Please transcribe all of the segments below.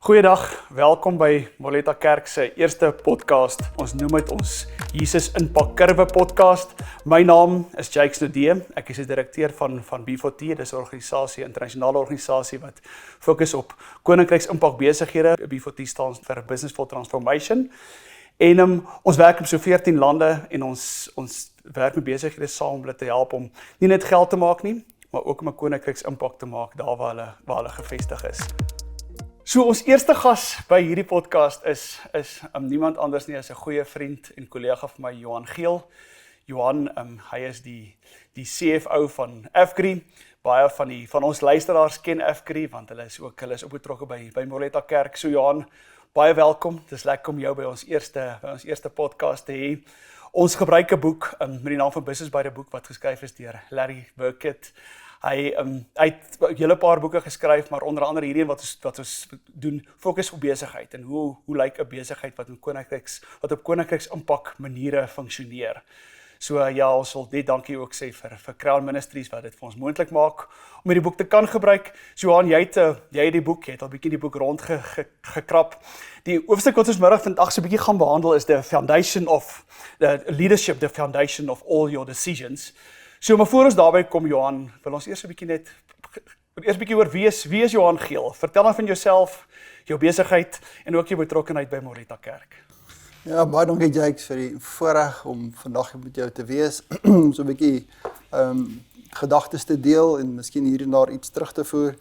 Goeiedag, welkom by Moleta Kerk se eerste podcast. Ons noem dit ons Jesus Impak Kurwe podcast. My naam is Jakes Nodee. Ek is die direkteur van B4T. Dis 'n organisasie, 'n internasionale organisasie wat fokus op koninkryks impak besighede. B4T staan vir Business for Transformation. En ons werk in so 14 lande en ons werk met besighede saam om hulle te help om nie net geld te maak nie, maar ook om 'n koninkryks impak te maak daar waar hulle gevestig is. So ons eerste gas by hierdie podcast is niemand anders nie as 'n goeie vriend en kollega van my, Johan Geel. Johan, hy is die CFO van Afgri. Baie van ons luisteraars ken Afgri want hulle is ook betrokke by Moleta Kerk. So Johan, baie welkom. Dis lekker om jou by ons eerste podcast te hê. Ons gebruik 'n boek met die naam van Business by the Book wat geskryf is deur Larry Burkett. Hy het 'n hele paar boeke geskryf, maar onder andere hierdie wat ons doen, fokus op besigheid en hoe lyk 'n besigheid wat op koninkryks impak maniere funksioneer. So ja, ons wil net dankie ook sê vir Crown Ministries wat dit vir ons moontlik maak om hierdie boek te kan gebruik. So Johan, jy het die boek, jy het al bietjie die boek rond gekrap. Die hoofstuk wat ons vandag so 'n bietjie gaan behandel is the foundation of the leadership, the foundation of all your decisions. So, maar voor ons daarby kom, Johan, wil ons eers 'n bietjie oor wie is Johan Geel? Vertel dan van jouself, jou besigheid en ook jou betrokkenheid by Moleta Kerk. Ja, baie dankie Jakes vir die voorreg om vandag met jou te wees, om so 'n bietjie gedagtes te deel en miskien hier en daar iets terug te voer.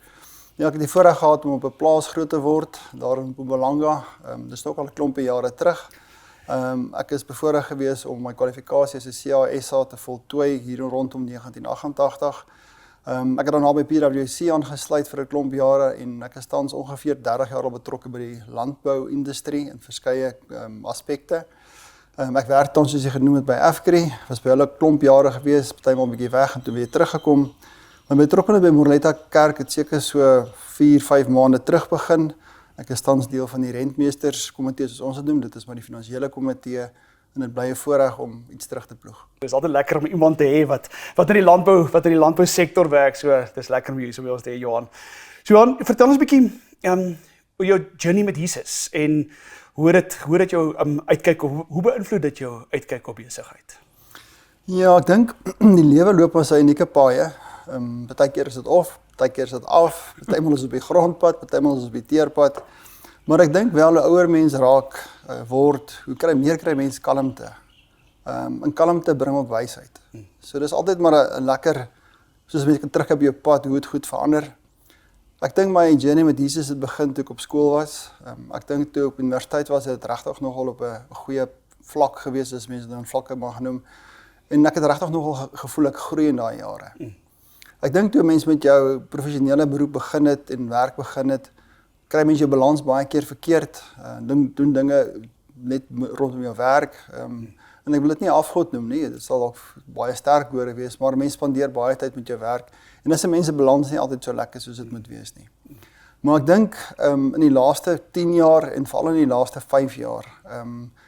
Ja, ek het die voorreg gehad om op 'n plaas groot te word, daar in Mpumalanga. Dis ook al 'n klompie jare terug. Ek is bevoorreg gewees om my kwalifikasie as 'n CASA te voltooi hier rondom 1988. Ek het daarna by PwC aangesluit vir 'n klomp jare en ek is tans ongeveer 30 jaar al betrokke by die landbou-industrie in verskeie aspekte. Ek werk tans soos jy genoem het by Afgri, was by hulle klomp jare gewees, partymal 'n bietjie weg en toe weer teruggekom. My betrokkenheid by Moleta Kerk het seker so 4-5 maande terug begin. Ek is tans deel van die rentmeesterskomitee soos ons dit noem. Dit is maar die finansiële komitee en dit bly 'n voorreg om iets terug te ploeg. Dit is altyd lekker om iemand te hê wat in die landbou sektor werk. So dis lekker om jou so by ons te hê, Johan. So Johan, vertel ons 'n bietjie oor jou journey met Jesus en hoe dit jou uitkyk of hoe beïnvloed dit jou uitkyk op besigheid? Ja, ek dink die lewe loop maar sy unieke paaie. Partykeer is dit partykeer is dit af, partymal is dit op die grondpad, partymal is dit op die teerpad. Maar ek dink wel 'n ouer mens raak word, hoe meer kry mens kalmte. En kalmte bring ook wysheid. So dis altyd maar 'n lekker, soos mense kan terugkyk op jou pad, hoe het goed verander. Ek dink my journey met Jesus het begin toe ek op skool was. Ek dink toe op universiteit was dit regtig nogal op 'n goeie vlak gewees, as mense dit dan vlakke mag noem. En ek het regtig nogal gevoel ek groei in daai jare. Ek dink toe mense met jou professionele beroep begin het en werk begin het, kry mense jou balans baie keer verkeerd, doen dinge net rondom jou werk, en ek wil dit nie afgod noem nie, dit sal ook baie sterk woorde wees, maar mense spandeer baie tyd met jou werk, en as 'n mens se balans nie altyd so lekker soos dit moet wees nie. Maar ek dink, in die laaste 10 jaar, en veral in die laaste 5 jaar,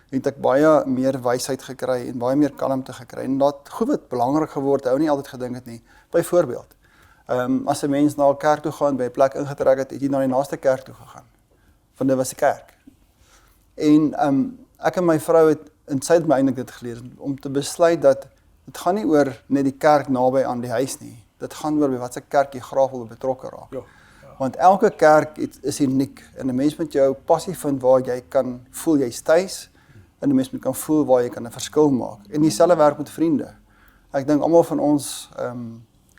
het ek baie meer wysheid gekry, en baie meer kalmte gekry, en dat goed wat belangrik geword, hou nie altyd gedink het nie. Byvoorbeeld, as 'n mens na 'n kerk toe gaan, by 'n plek ingetrek het jy na die naaste kerk toe gegaan. Want dit was 'n kerk. En ek en my vrou het, en sy het my eintlik dit geleer, om te besluit dat dit gaan nie oor net die kerk naby aan die huis nie. Dit gaan oor by watter kerk jy graag wil betrokke raak. Ja. Want elke kerk is uniek, en 'n mens moet jou passie vind waar jy kan voel jy's tuis, en 'n mens moet kan voel waar jy kan 'n verskil maak. En dieselfde werk met vriende. Ek dink almal van ons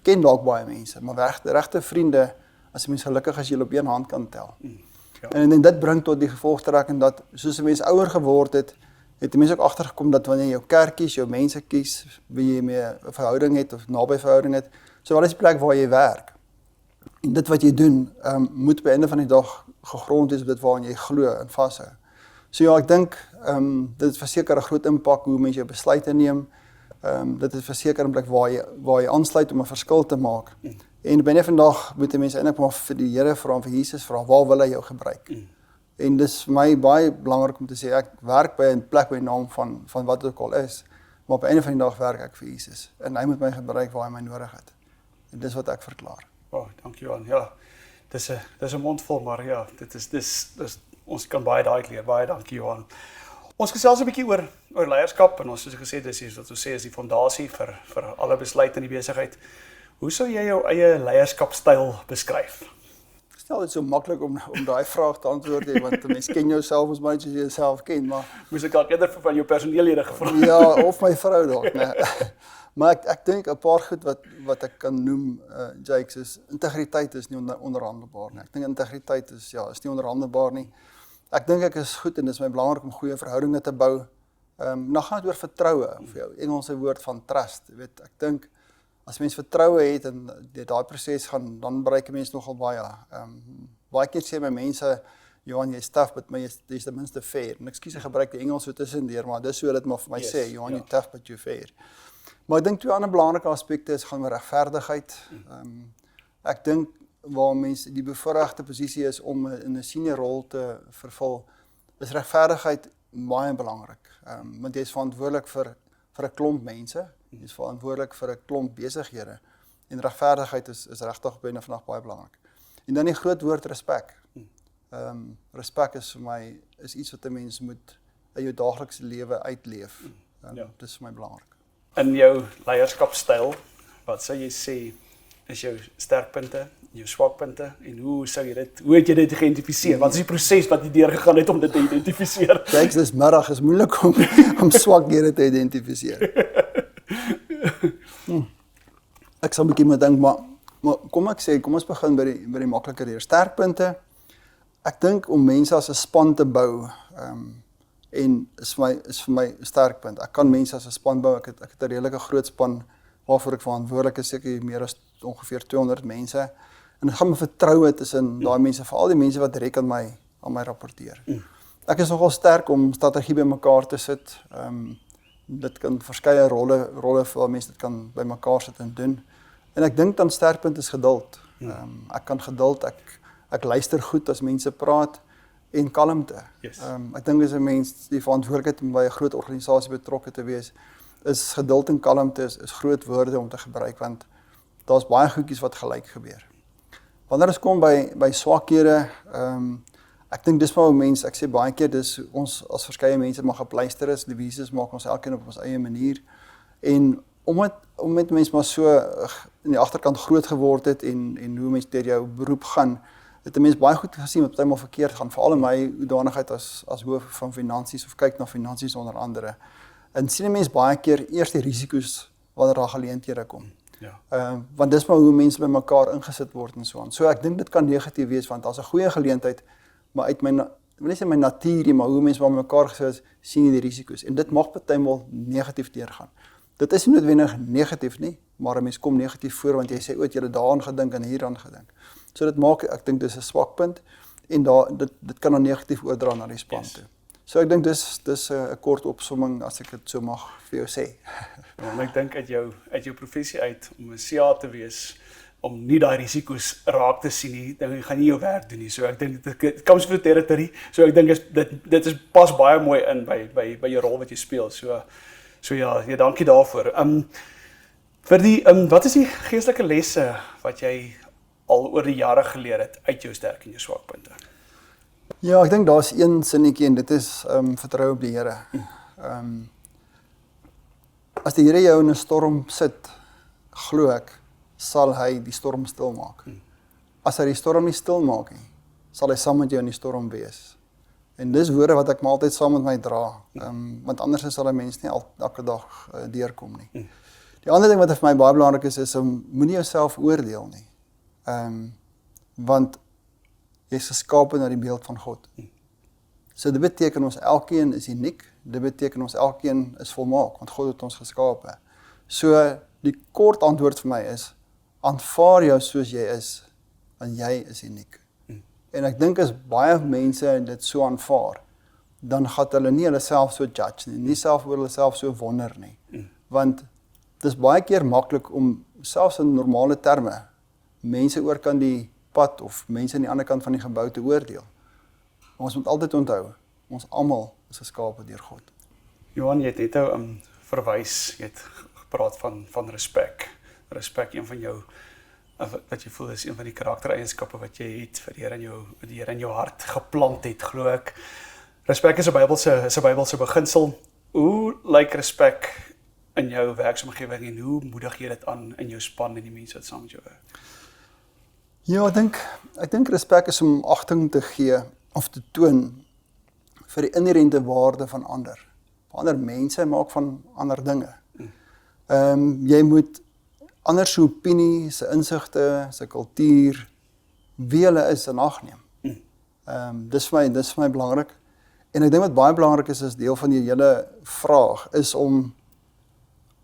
ken dalk baie mense, maar regte vriende, as 'n mens gelukkig as jy op een hand kan tel. Ja. En dit bring tot die gevolgtrekking dat, soos 'n mens ouer geword het, het die mens ook agtergekom dat wanneer jy jou kerk kies, jou mense kies, wie jy mee 'n verhouding het of naby verhouding het, so wat is die plek waar jy werk. En dit wat jy doen, moet by einde van die dag gegrond wees op dit waarin jy glo en vashou. So ja, ek dink, dit het verseker 'n groot impak hoe mense jou besluite neem. Dit is verseker 'n plek waar jy aansluit om 'n verskil te maak. En binne vandag moet die mense eintlik maar vir die Here vra, vir Jesus vra, waar wil hy jou gebruik? En dis vir my baie belangrik om te sê, ek werk by 'n plek by naam van wat dit ook al is, maar op die einde van die dag werk ek vir Jesus. En hy moet my gebruik waar hy my nodig het. En dis wat ek verklaar. Oh, dankie Johan. Ja. dis 'n mondvol, maar ja, dis ons kan baie daai leer. Baie dankie Johan. Ons gesels 'n bietjie oor leierskap en ons soos gesê dis wat ons sê is die fondasie vir alle besluite in die besigheid. Hoe sou jy jou eie leierskapstyl beskryf? Stel dit so maklik om daai vraag te antwoord hê, want 'n mens ken jouself as baie soos jy jouself ken, maar Moes ek dalk eerder van jou personeellede gevra. ja, of my vrou dalk, nee. Maar ek dink 'n paar goed wat ek kan noem, Jakes, is integriteit is nie onderhandelbaar nie. Ek dink integriteit is nie onderhandelbaar nie. Ek dink ek is goed en dit is my belangrik om goeie verhoudinge te bou. Dan gaan dit oor vertroue, of jou Engelse woord van trust. Jy weet, ek dink as mens vertroue het en daai proses gaan, dan bereik 'n mens nogal baie. Baie keer sê my mense, Johan, jy's tough, but jy's ten minste fair. En ek gebruik die Engels so tussendeur, maar dis so dit maar vir my sê, Johan, you're tough, but you're fair. Maar ek dink twee ander belangrike aspekte is gaan oor regverdigheid. Ek dink waar mense die bevoorregte posisie is om in 'n senior rol te vervul, is regverdigheid baie belangrik. Want jy is verantwoordelik vir 'n klomp mense, jy is verantwoordelik vir 'n klomp besighede. En regverdigheid is regtig binne vandag baie belangrik. En dan die groot woord respek. Respek is vir my iets wat 'n mens moet in jou daaglikse lewe uitleef. Dit is vir my belangrik. In jou leierskapstyl, wat sou jy sê is jou sterkpunte, jou swakpunte en hoe het jy dit geïdentifiseer? Wat is die proses wat jy deurgegaan het om dit te identifiseer? Kyk, dis middag, is moeilik om swakhede te identifiseer. Ek sal 'n bietjie moet dink, maar kom ons begin by die makliker hier. Sterkpunte. Ek dink om mense as 'n span te bou, en is vir my sterkpunt. Ek kan mense as 'n span bou. Ek het 'n redelike groot span waarvoor ek verantwoordelik is, seker meer as ongeveer 200 mense. En dit gaan my vertroue tussen daai mense, veral die mense wat direk aan my rapporteer. Ek is nogal sterk om strategie bymekaar te sit. Dit kan verskeie rolle vir mense dit kan bymekaar sit en doen. En ek dink dan sterkpunt is geduld. Ek kan geduld, ek luister goed as mense praat en kalmte. Ek dink as 'n mens die verantwoordelikheid om by 'n groot organisasie betrokke te wees, is geduld en kalmte is groot woorde om te gebruik, want daar's baie goedjies wat gelyk gebeur. Wanneer ons kom by swakhede, ek dink dis maar hoe mense, ek sê baie keer dis ons as verskeie mense maar gepleister is, die visus maak ons elkeen op ons eie manier. En om met mense maar so in die agterkant groot geword het en hoe mense deur jou beroep gaan, het 'n mens baie goed gesien wat partymal verkeerd gaan, veral in my hoedanigheid as hoof van finansies of kyk na finansies onder andere. En sien 'n mens baie keer eers die risiko's wanneer daar geleenthede kom. Want dis maar hoe mense by mekaar ingesit word en so aan. So ek dink dit kan negatief wees, want daar's 'n goeie geleentheid, maar uit ek wil nie sê my natuur nie, maar hoe mense by mekaar gesit is, sien jy die risiko's. En dit mag partymal negatief deurgaan. Dit is nie noodwendig negatief nie, maar 'n mens kom negatief voor, want jy sê, jy het daaraan gedink en hieraan gedink. So dit maak, ek dink dis 'n swakpunt, en dit kan dan negatief oordra na die span toe. So ek dink dis 'n kort opsomming, as ek dit so mag vir jou sê. Ja, ek dink uit jou professie uit, om 'n CA te wees, om nie daai risiko's raak te sien nie, dan gaan nie jou werk doen nie. So ek dink dit comes with territory. So ek dink dit is pas baie mooi in by jou rol wat jy speel. So ja, dankie daarvoor. Vir wat is die geestelike lesse wat jy al oor die jare geleer het uit jou sterk en jou swakpunte? Ja, ek dink daar's een sinnetjie en dit is vertrou op die Here. As die Here jou in 'n storm sit, glo ek, sal hy die storm stil maak. As hy die storm nie stil maak nie, sal hy saam met jou in die storm wees. En dis woorde wat ek maar altyd saam met my dra, want anders sal 'n mens nie elke dag deurkom nie. Die ander ding wat vir my baie belangrik is om moenie jouself oordeel nie. Want jy is geskape na die beeld van God. So dit beteken ons elkeen is uniek, dit beteken ons elkeen is volmaak, want God het ons geskape. So die kort antwoord vir my is, aanvaar jou soos jy is, want jy is uniek. En ek dink as baie mense dit so aanvaar, dan gaan hulle nie hulle self so judge nie self oor hulle self so wonder nie. Want dit is baie keer maklik om, selfs in normale terme, mense oor kan die pad of mense aan die ander kant van die gebou te oordeel. Maar ons moet altyd onthou, ons almal is geskape deur God. Johan, jy het net verwys, jy het gepraat van respek. Respek, een van jou wat jy voel is een van die karaktereienskappe wat jy het vir die Here in jou hart geplant het, glo ek. Respek is 'n Bybelse beginsel. Hoe lyk respek in jou werksomgewing en hoe moedig jy dit aan in jou span en die mense wat saam met jou werk? Ja, ek dink respek is om agting te gee of te toon vir die inherente waarde van ander mense, maar ook van ander dinge. Jy moet ander se opinie, se insigte, se kultuur, wie hulle is in ag neem. Dis vir my belangrik. En ek dink wat baie belangrik is deel van die hele vraag, is om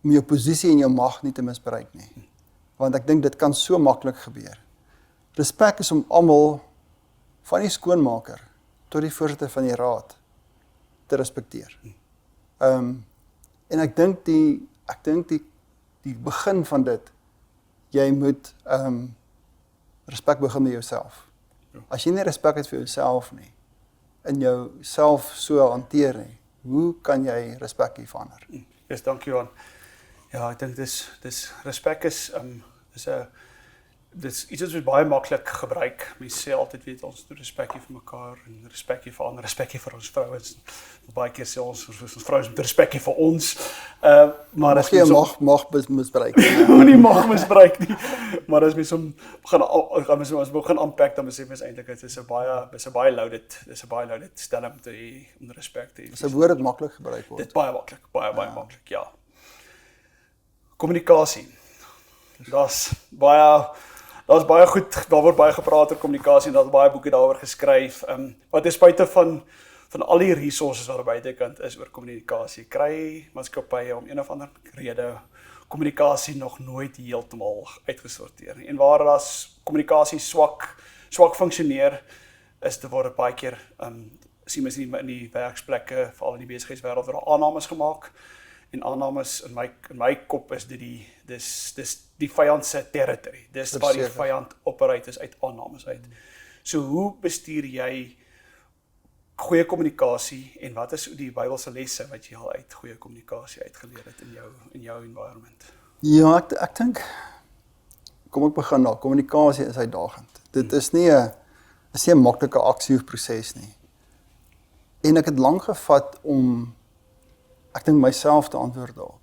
jou posisie en jou mag nie te misbruik nie. Want ek dink dit kan so maklik gebeur. Respek is om almal, van die skoonmaker tot die voorsitter van die raad, te respekteer. En ek dink die begin van dit, jy moet respek begin met jouself. As jy nie respek het vir jouself nie, in jouself so hanteer nie, hoe kan jy respek hê vir ander? Yes, dankie Johan. Ja, ek dink respek is dis iets wat baie maklik gebruik. Mense sê altyd weet ons doen respek vir mekaar en respek vir ander, respek vir ons vrouens. Baie keer sê ons vrouens moet respek vir ons. Maar as jy mag misbruik. Nie mag misbruik nie. Maar as mens begin aanpak dan besef mens eintlik dit is 'n baie loaded stelling om te hê om respek te hê. Dis 'n woord wat maklik gebruik word. Dit is baie maklik, ja. Kommunikasie. Daar's baie goed, daar word baie gepraat oor kommunikasie en daar's baie boeke daaroor geskryf. Wat ten spyte van al die resources wat daar buitekant is oor kommunikasie, kry maatskappye om een of ander rede kommunikasie nog nooit heeltemal uitgesorteer nie. En waar daar's kommunikasie swak funksioneer, word dit baie keer sien mens in die werksplekke, veral in die besigheidswêreld, word aannames gemaak. En aannames in my kop is dit dis die vyand se territory. Dis waar die vyand operate is uit aannames uit. So hoe bestuur jy goeie kommunikasie en wat is die Bybelse lesse wat jy al uit goeie kommunikasie uitgeleer het in jou environment? Ja, ek dink kom ek begin daar. Kommunikasie is uitdagend. Dit is nie 'n maklike aksie of proses nie. En ek het lank gevat om ek dink myself te antwoord daarop.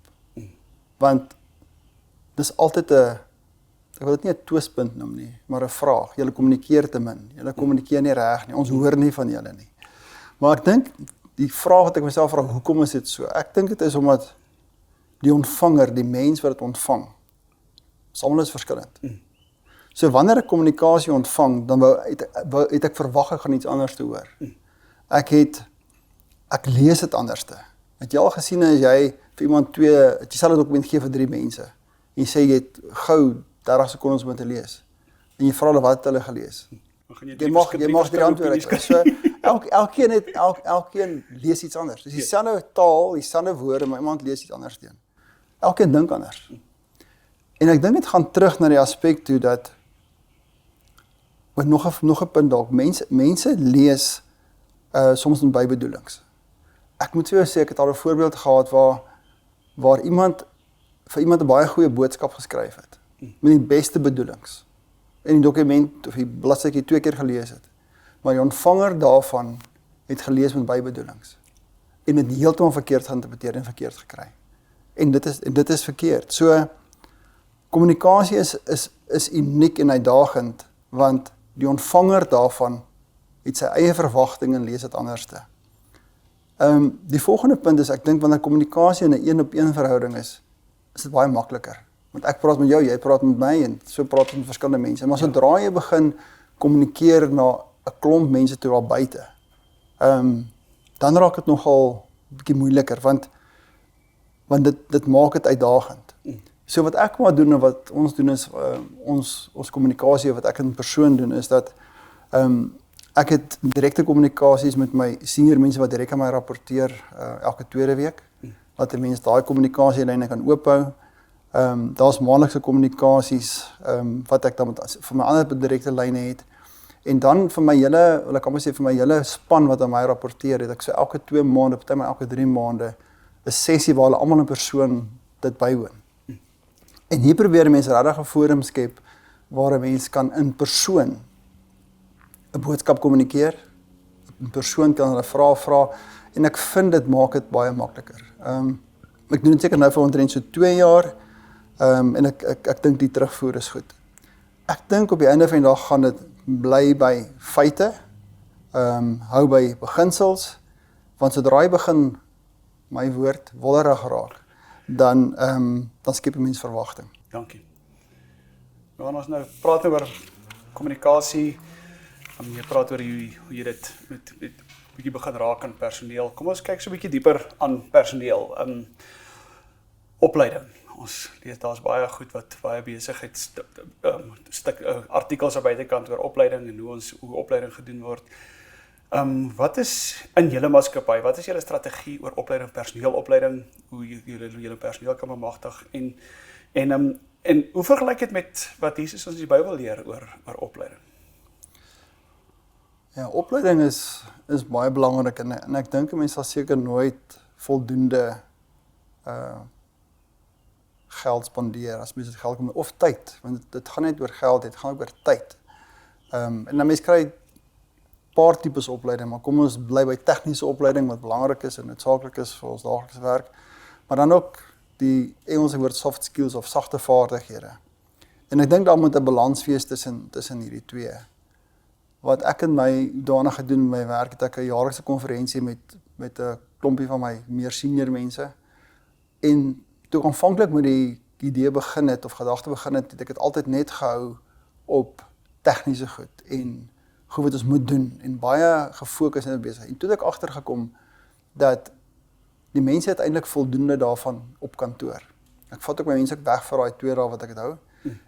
Want dis altyd ek wil dit nie 'n twispunt noem nie, maar 'n vraag. Julle kommunikeer te min. Julle kommunikeer nie reg nie. Ons hoor nie van julle nie. Maar ek dink die vraag wat ek myself vra, hoekom is dit so? Ek dink dit is omdat die ontvanger, die mens wat dit ontvang, almal is verskillend. So wanneer ek kommunikasie ontvang, dan het ek verwag ek gaan iets anders te hoor. Ek lees dit anderste. Het jy al gesien as jy vir iemand het jy selfe dokument gee vir 3 mense en jy sê jy het gou 30 sekondes om te lees en jy vra hulle wat het hulle gelees? Jy mag die antwoord kry. So elkeen lees iets anders. Dis dieselfde taal, dieselfde woorde, maar iemand lees iets anders teen. Elkeen dink anders. En ek dink dit gaan terug na die aspek toe dat nog 'n punt dalk, mense lees soms in bybedoelings. Ek moet vir jou sê, ek het al 'n voorbeeld gehad waar iemand vir iemand 'n baie goeie boodskap geskryf het, met die beste bedoelings. En die dokument of die bladsytjie 2 keer gelees het. Maar die ontvanger daarvan het gelees met bybedoelings. En dit heeltemal verkeerd geïnterpreteer en verkeerd gekry. En dit is verkeerd. So kommunikasie is uniek en uitdagend, want die ontvanger daarvan het sy eie verwagting en lees dit anderste. Die volgende punt is, ek dink wanneer kommunikasie in 'n 1-op-1 verhouding is dit baie makliker. Want ek praat met jou, jy praat met my en so praat ons met verskillende mense. Maar sodra jy begin kommunikeer na 'n klomp mense toe daar buite, dan raak dit nogal 'n bietjie moeiliker, want dit maak dit uitdagend. So wat ek maar doen en wat ons doen is, ons kommunikasie wat ek in persoon doen, is dat ek het direkte kommunikasies met my senior mense wat direk aan my rapporteer elke 2de week, dat die mense daai kommunikasielyne kan oophou. Daar's maandelikse kommunikasies wat ek dan vir my ander direkte lyne het. En dan vir my hele span wat aan my rapporteer, het ek so elke 2 maande, partymal elke 3 maande 'n sessie waar hulle almal in persoon dit bywoon. En hier probeer mense regtig 'n forum skep waar 'n mens kan in persoon 'n boodskap kommunikeer, 'n persoon kan hulle vrae vra, en ek vind dit maak dit baie makliker. Ek doen dit seker nou vir omtrent so 2 jaar, en ek dink die terugvoer is goed. Ek dink op die einde van die dag gaan dit bly by feite, hou by beginsels, want sodra jy begin, my woord, wollerig raak, dan skep 'n mens verwagting. Dankie. We gaan ons nou praat oor kommunikasie. Jy praat oor hoe jy dit met bietjie begin raak aan personeel. Kom ons kyk so 'n bietjie dieper aan personeel. Opleiding. Ons lees daar's baie goed wat baie besigheid artikels aan buitekant oor opleiding en hoe opleiding gedoen word. Wat is in julle maatskappy? Wat is julle strategie oor opleiding, personeelopleiding, hoe julle personeel kan bemagtig en hoe vergelyk dit met wat Jesus ons in die Bybel leer oor opleiding? Ja, opleiding is baie belangrik en ek dink 'n mens sal seker nooit voldoende geld spandeer as mens dit geld kom of tyd, want dit gaan net oor geld, dit gaan ook oor tyd. En dan mens kry paar tipes opleiding, maar kom ons bly by tegniese opleiding wat belangrik is en noodsaaklik is vir ons daaglikse werk, maar dan ook die Engelse woord soft skills of sagte vaardighede. En ek dink daar moet 'n balans wees tussen hierdie twee. Wat ek in my danig gedoen in my werk, het ek 'n jaarlikse konferensie met 'n klompie van my meer senior mense. En toe ek aanvanklik met die idee begin het of gedagte begin het ek dit altyd net gehou op tegniese goed en goed wat ons moet doen en baie gefokus in besig. En toe het ek agtergekom dat die mense uiteindelik voldoende daarvan op kantoor. Ek vat ook my mense weg vir daai 2 dae wat ek dit hou.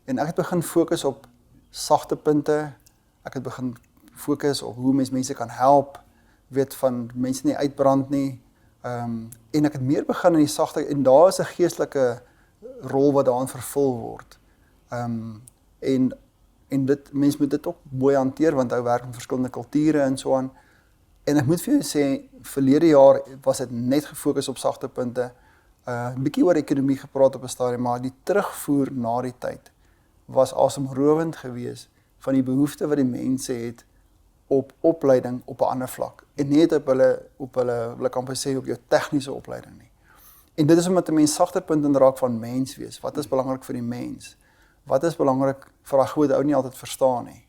En ek het begin fokus op sagte punte. Ek het begin fokus op hoe mense kan help, weet van mense nie uitbrand nie. En ek het meer begin in die sagte en daar is 'n geestelike rol wat daarin vervul word. En dit mense moet dit ook mooi hanteer want hy werk met verskillende kulture en so aan. En ek moet vir jou sê verlede jaar was dit net gefokus op sagte punte. 'n Bietjie oor ekonomie gepraat op 'n stadium, maar die terugvoer na die tyd was asemrowend geweest van die behoefte wat die mense het op opleiding op 'n ander vlak. En nie op hulle kan sê op jou tegniese opleiding nie. En dit is omdat 'n mens sagter punte raak van mens wees. Wat is belangrik vir die mens? Wat is belangrik vir daai groot ou nie altyd verstaan nie?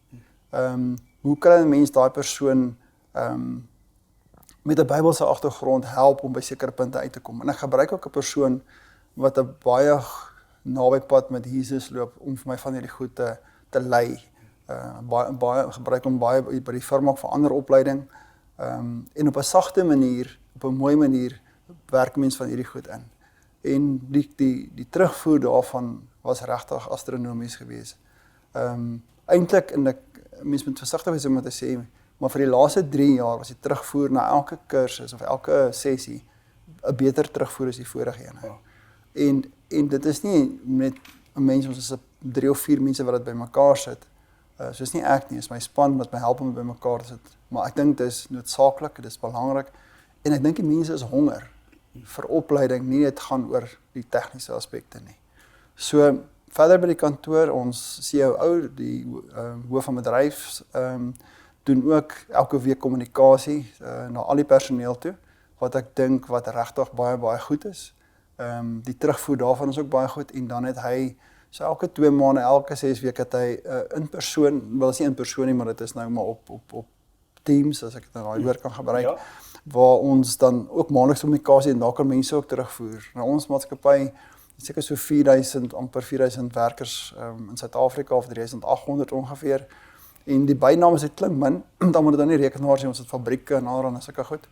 Hoe kan 'n mens daai persoon met 'n Bybelse agtergrond help om by sekere punte uit te kom? En ek gebruik ook 'n persoon wat 'n baie naby pad met Jesus loop om vir my van hierdie goed te lei. Baie gebruik hom baie by die firma vir ander opleiding. En op 'n sagte manier, op 'n mooi manier werk mense van hierdie goed in. En die terugvoer daarvan was regtig astronomies geweest. Eintlik en mense moet versigtig wees om te sê, maar vir die laaste 3 jaar was die terugvoer na elke kursus of elke sessie 'n beter terugvoer as die vorige een. Ja. En dit is nie net 'n mens, ons is 3 of 4 mense wat dit bymekaar sit. So is nie ek nie, is my span wat my help om bymekaar te sit. Maar ek dink dit is noodsaaklik, dit is belangrik. En ek dink die mense is honger vir opleiding, nie net gaan oor die tegniese aspekte nie. So verder by die kantoor, ons COO, die hoof van bedryf, doen ook elke week kommunikasie na al die personeel toe, wat ek dink wat regtig baie goed is. Die terugvoer daarvan is ook baie goed en dan het hy so elke 2 maande, elke 6 weke het hy in persoon, wel is nie in persoon nie, maar dit is nou maar op Teams, as ek dit nou daai woord kan gebruik, ja, waar ons dan ook maandeliks kommunikasie en daar kan mense ook terugvoer. Nou ons maatskappy seker so 4000, amper 4000 werkers in Suid-Afrika of 3800 ongeveer. En die byname is dit klink min, dan moet dit dan nie rekenaars nie, ons het fabrieke en alre en sulke goed.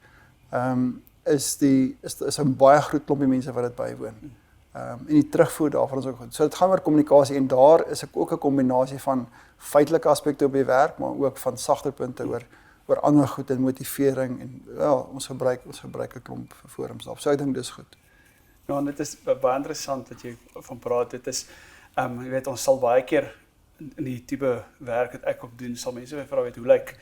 Is 'n baie groot klompie mense wat dit bywoon. En die terugvoer daarvan is ook goed. So dit gaan oor kommunikasie en daar is ek ook 'n kombinasie van feitelike aspekte op die werk, maar ook van sagte punte oor ander goed en motivering en ja, ons gebruik 'n klomp forums daar. So ek dink dis goed. Ja, en dit is baie interessant wat jy van praat. Dit is jy weet ons sal baie keer in die tipe werk wat ek op doen, sal mense vra weet hoe lyk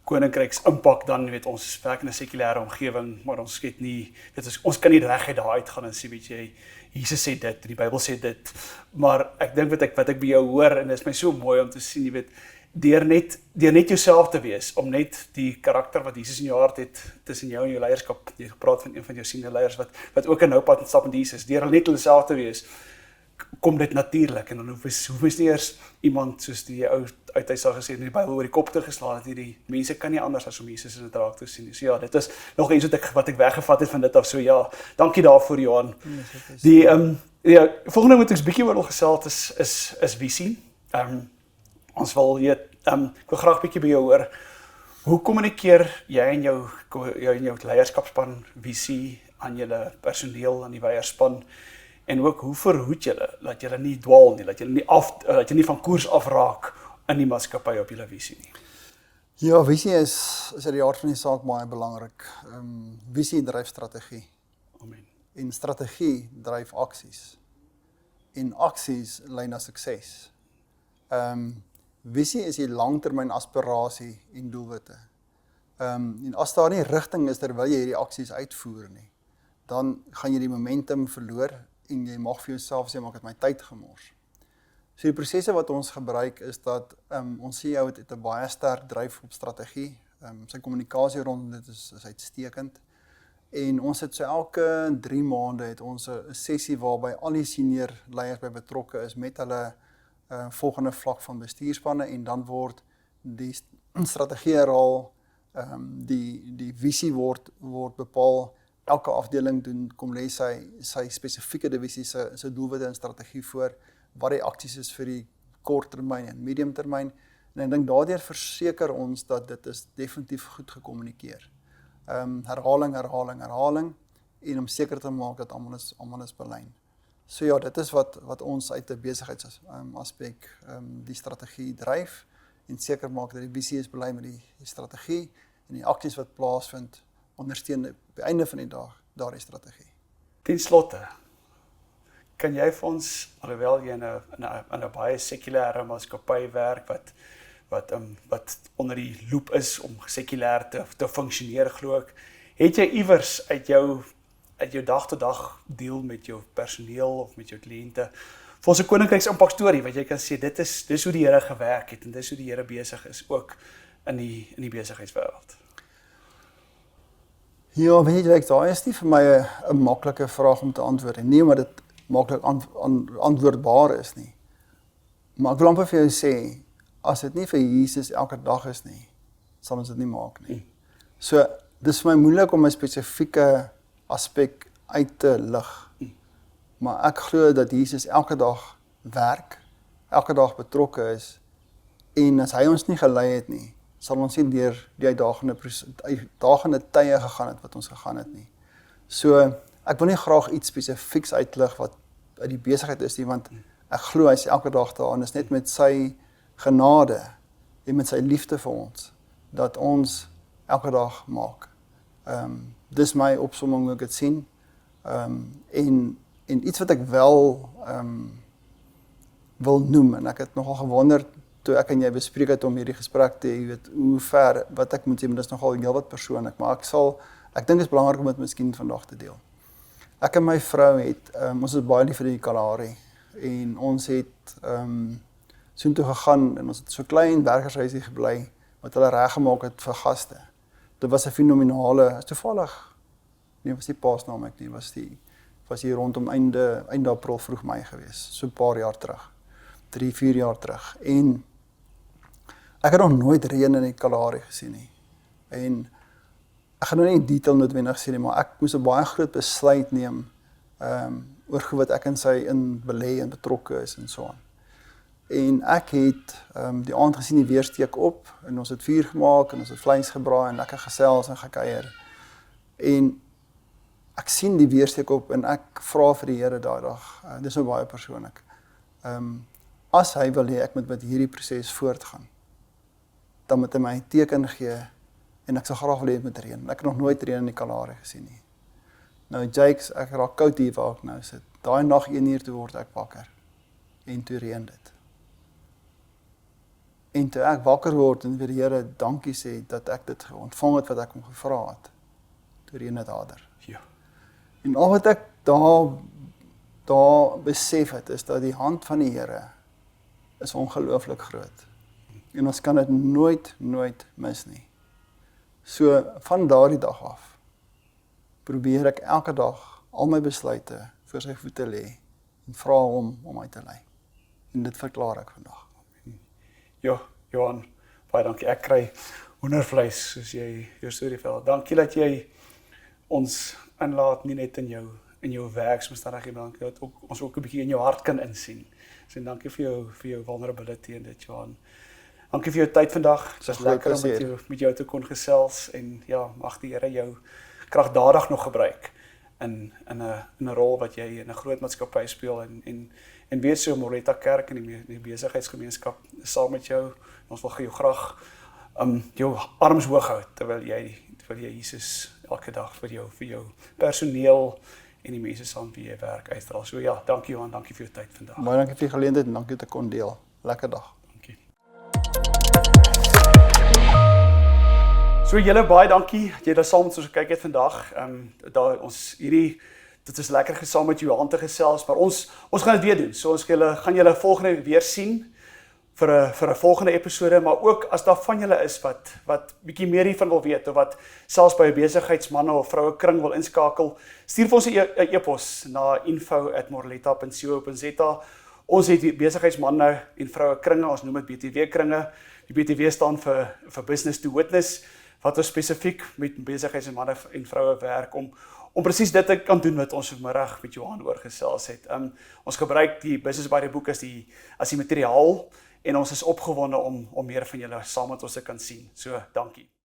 koninkryks impak dan, jy weet, ons werk in 'n sekulêre omgewing, maar ons het nie, weet ons kan nie reguit daar uitgaan en sê, weet jy, Jesus sê dit, die Bybel sê dit, maar ek dink wat ek by jou hoor, en dit is my so mooi om te sien, jy weet, deur net jouself te wees, om net die karakter wat Jesus in jou hart het, tussen jou en jou leierskap, jy gepraat van een van jou senior leiers, wat ook 'n nou pad stap met Jesus, deur net hulle self te wees, kom dit natuurlik, en dan hoef ons nie eers iemand soos die ou uithuis al gesê in die Bybel oor die kop te geslaan het, hierdie mense kan nie anders as om Jesus in dit raak te sien. So ja, dit is nog iets wat ek weggevat het van dit af, so ja, dankie daarvoor Johan. Die ja, volgende moet ons bietjie oor wil gesels is visie. Ons wil weet, ek wil graag bietjie by jou hoor, hoe kommunikeer jy en jou leierskapspan visie aan julle personeel, aan die leierspan, en ook hoe verhoed julle, dat julle nie dwaal nie, dat julle nie van koers afraak in die maatskappy op julle visie nie. Ja, visie is uit die aard van die saak baie belangrik. Visie dryf strategie. Amen. En strategie dryf aksies. En aksies lei na sukses. Visie is die langtermyn aspirasie en doelwitte. En as daar nie rigting is terwyl jy hierdie aksies uitvoer nie, dan gaan jy die momentum verloor en jy mag vir jouself sê, maar ek het my tyd gemors. So die prosesse wat ons gebruik is dat ons CEO het 'n baie sterk dryf op strategie. Sy kommunikasie rondom dit is uitstekend. En ons het so elke 3 maande het ons 'n sessie waarby al die senior leiers by betrokke is met hulle volgende vlak van bestuurspanne, en dan word die strategie herhaal, die visie word bepaal. Elke afdeling kom lê sy spesifieke divisie se doelwitte en strategie voor, wat die aksies is vir die korttermyn en mediumtermyn, en ek dink daardeur verseker ons dat dit is definitief goed gekommunikeer. Herhaling, en om seker te maak dat almal is belyn. So ja, dit is wat ons uit 'n besigheidsaspek die strategie dryf, en seker maak dat die visie is belyn met die strategie, en die aksies wat plaasvind, ondersteun op die einde van die dag daardie strategie. Ten slotte, kan jy vir ons, alhoewel jy in 'n baie sekulêre maatskappy werk, wat onder die loop is om sekulêr te funksioneer, glo ek, het jy iewers uit jou dag tot dag deel met jou personeel of met jou kliënte, vir ons 'n koninkryks impak storie, wat jy kan sê, dis hoe die Here gewerk het, en dis hoe die Here besig is, ook in die besigheidswêreld. Ja, weet jy, daai is nie vir my 'n maklike vraag om te antwoord nie, maar dit maklik antwoordbaar is nie. Maar ek wil amper vir jou sê, as dit nie vir Jesus elke dag is nie, sal ons dit nie maak nie. So, dis vir my moeilik om 'n spesifieke aspek uit te lig. Maar ek glo dat Jesus elke dag werk, elke dag betrokke is, en as hy ons nie gelei het nie, sal ons nie deur die uitdagende tye gegaan het wat ons gegaan het nie. So, ek wil nie graag iets spesifieks uitlig wat uit die besigheid is nie, want ek glo hy is elke dag daar, en is net met sy genade en met sy liefde vir ons, dat ons elke dag maak. Dis my opsomming hoe ek dit sien. En iets wat ek wel wil noem, en ek het nogal gewonder toe ek en jy bespreek het om hierdie gesprek te, jy weet, hoe ver wat ek moet sê, maar dis nogal heel wat persoonlik, maar ek dink dit is belangrik om dit miskien vandag te deel. Ek en my vrou het, ons is baie lief vir die Kalahari, en ons het soontoe gegaan, en ons het so klein werkershuisie gebly, wat hulle reggemaak het vir gaste. Dit was 'n fenominale, toevallig, nee, was die Paasnaam ek nie, was hier rondom einde April, vroeg Mei gewees, so 'n paar jaar terug, 3-4 jaar terug, en ek het nog nooit reën in die Kalahari gesien nie, en ek gaan nou nie in detail noodwendig sê nie, maar ek moes 'n baie groot besluit neem, oor hoe wat ek in sy belê en betrokke is, en so aan. En ek het die aand gesien die weersteek op, en ons het vuur gemaak, en ons het vleis gebraai, en lekker gesels en gekuier. En ek sien die weersteek op, en ek vra vir die Here daai dag, dis nou baie persoonlik, as hy wil hê ek moet met hierdie proses voortgaan, dan moet hy my 'n teken gee, en ek sal graag wil hê dit moet reën. Ek het nog nooit reën in die Kalahari gesien nie. Nou Jakes, ek raak koud hier waar ek nou sit. Daai nag 1 uur toe word ek wakker, en toe reën dit. En toe ek wakker word en vir die Here dankie sê dat ek dit ontvang het wat ek hom gevra het. Toe reën dit harder. Ja. En al wat ek daar besef het, is dat die hand van die Here is ongelooflik groot. En ons kan dit nooit mis nie. So van daardie dag af probeer ek elke dag al my besluite voor sy voete lê en vra hom om my te lei. En dit verklaar ek vandag. Ja, Johan, baie dankie. Ek kry hoendervleis soos jy jou storie vertel. Dankie dat jy ons inlaat nie net in jou werksomstandighede, dankie dat ons ook 'n bietjie in jou hart kan insien. So dankie vir jou vulnerability en dit, Johan. Dankie vir jou tyd vandag. Dit was lekker om met jou te kon gesels en ja, mag die Here jou kragtadig nog gebruik in 'n rol wat jy in 'n groot maatskappy speel en wees so Moreletta Kerk en die besigheidsgemeenskap saam met jou. Ons wil jou graag jou arms hoog hou terwyl jy Jesus elke dag vir jou personeel en die mense saam wie jy werk uitstraal. So ja, dankie Johan, dankie vir jou tyd vandag. Baie dankie vir die geleentheid en dankie dat ek kon deel. Lekker dag. Dankie. So julle baie dankie dat jy daar saam met ons gekyk het vandag. Dit is lekker gesaam met Johan te gesels, maar ons gaan dit weer doen. So ons gaan julle volgende weer sien vir 'n volgende episode, maar ook as daar van julle is wat bietjie meer hiervan wil weet of wat selfs by 'n besigheidsmanne of vroue kring wil inskakel, stuur vir ons 'n e-pos na info@moreletta.co.za. Ons het besigheidsmanne en vroue kringe, ons noem dit BTW kringe. Die BTW staan vir Business to Witness, wat ons spesifiek met besigheidsmanne en vroue werk om presies dit te kan doen wat ons vanmiddag met Johan oor gesels het. Ons gebruik die Business by the Book as die materiaal en ons is opgewonde om meer van julle saam met ons te kan sien. So, dankie.